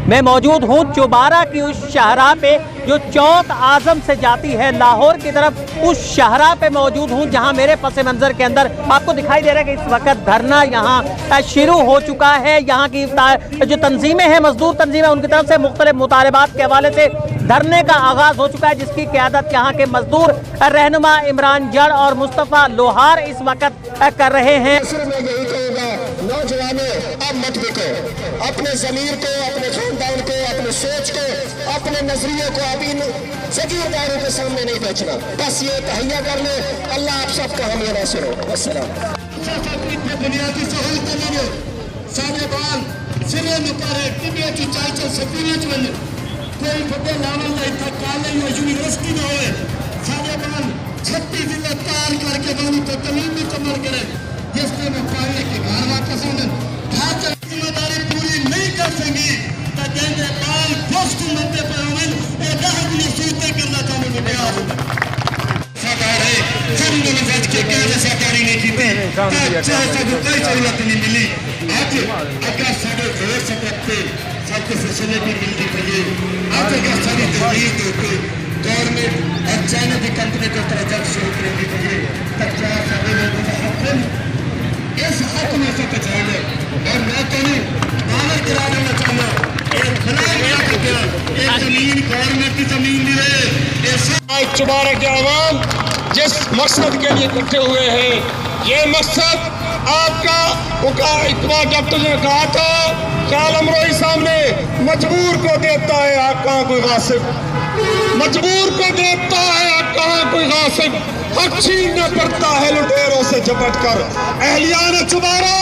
मैं मौजूद हूँ चौबारा की उस शाहराह पे जो चौक आजम से जाती है लाहौर की तरफ, उस शाहराह पे मौजूद हूँ जहाँ मेरे पस मंज़र के अंदर आपको दिखाई दे रहा है कि इस वक्त धरना यहाँ शुरू हो चुका है। यहाँ की जो तंजीमें हैं, मजदूर तंजीमें, उनकी तरफ से मुख्तलिफ मुतालबात के हवाले से धरने का आगाज़ हो चुका है, जिसकी क़यादत यहाँ के मजदूर रहनुमा इमरान जड़ और मुस्तफ़ा लोहार इस वक्त कर रहे हैं। नौजवानों, अब मत बिको, अपने ज़मीर को, अपने खानदान को, अपने सोच को, अपने नजरिए को अभी जागीरदारों के सामने नहीं बेचना। बस ये तहैया कर ले। अल्लाह आप सबका हम ये नासिर हो। अस्सलाम। बुनियादी सहूलत सारे बाल सिरे मुकारे टिबिया की चाइचे सफीने चले कोई बड़े लावल नहीं था काले या यूनिवर्सिटी में होए सारे बाल 36 जिले तार करके बानी तो तमीम भी कमर करे जिससे मैं पाने के घर वापस आने ढांचा जिम्मेदारी पूरी नहीं कर सकी तो कहने लाल दोस्त मध्य पर अमल ये राहत में सूते करना चाहने में प्रयास सरकारें चंद मजहब के कहने सरकारी नहीं की थी चाहे कोई जरूरत नहीं मिली आज अगर साढ़े 2 सकते सबके फैसिलिटी मिलती थी आज अगर सारी तहरीर होती गवर्नमेंट और चाइना की कंपनी को तरह जब शुरू करेंगी थी तब क्या सारे लोगों का हक इस हक में से बचाएंगे और मैं कहूँ बाहर गिरा देना चाहूँगा एक खिलाड़ी एक जमीन गवर्नमेंट की जमीन नहीं रहे चौबारा के आवाम जिस मकसद के लिए इकट्ठे हुए हैं ये मकसद आपका इकबाल डॉक्टर ने कहा था काल अमरोही सामने मजबूर को देता है आप कहाँ कोई गासिब, मजबूर को देता है आप कहाँ कोई गासिब, हक छीनना पड़ता है लुटेरों से झपट कर। अहलियान चौबारा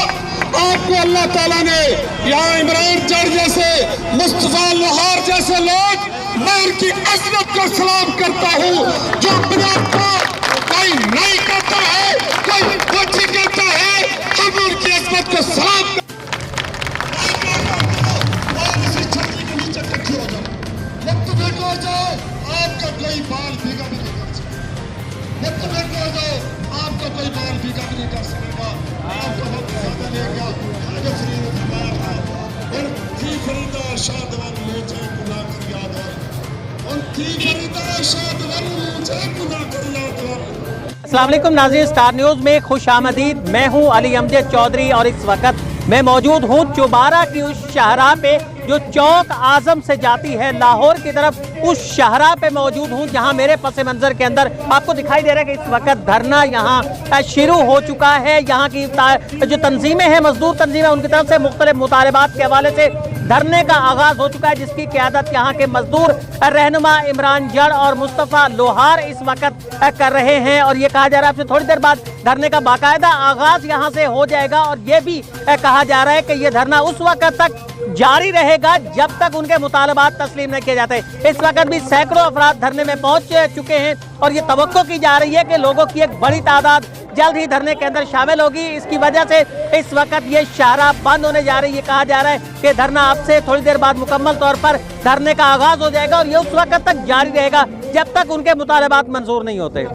आपको अल्लाह ताला ने यहाँ इमरान जड़ जैसे मुस्तफा लोहार जैसे लोग, मैं उनकी अजमत को सलाम करता हूँ जो अपने आप को कोई नहीं करता है, कोई कुछ करता है, हम उनकी अजमत को सलाम आपका कोई बाल भीगा भी नहीं कर सकता, आपका कोई बाल भीगा भी नहीं कर सकेगा, आपका वक्त ज्यादा लेगा। आगे फ्री में फरमाया था और थी फरीदा शादवन मुझे गुनाह कर याद और थी फरीदा शादवन मुझे गुनाह कर याद और। अस्सलाम वालेकुम नाज़रीन, स्टार न्यूज़ में खुश आमदीद। मैं हूँ अली अमजद चौधरी और इस वक्त मैं मौजूद हूँ चौबारा की उस शाहराह पे जो चौक आजम से जाती है लाहौर की तरफ, उस शाहराह पे मौजूद हूँ जहाँ मेरे पस मंज़र के अंदर आपको दिखाई दे रहा है कि इस वक्त धरना यहाँ शुरू हो चुका है। यहाँ की जो तंजीमें हैं, मजदूर तंजीमें, उनकी तरफ से मुख्तलिफ मुतालबात के हवाले से धरने का आगाज़ हो चुका है, जिसकी क़यादत यहाँ के मजदूर रहनुमा इमरान जड़ और मुस्तफ़ा लोहार इस वक्त कर रहे हैं। और ये कहा जा रहा है आपसे थोड़ी देर बाद धरने का बाकायदा आगाज़ यहाँ से हो जाएगा और ये भी कहा जा रहा है कि ये धरना उस वक्त तक जारी रहेगा जब तक उनके मुतालबात तस्लीम नहीं किए जाते। इस वक्त भी सैकड़ों अफराद धरने में पहुंच चुके हैं और ये तवक्को की जा रही है कि लोगों की एक बड़ी तादाद जल्द ही धरने के अंदर शामिल होगी। इसकी वजह से इस वक्त ये शाहराह बंद होने जा रही है। कहा जा रहा है कि धरना अब से थोड़ी देर बाद मुकम्मल तौर पर धरने का आगाज़ हो जाएगा और ये उस वक्त तक जारी रहेगा जब तक उनके मुतालबात मंजूर नहीं होते।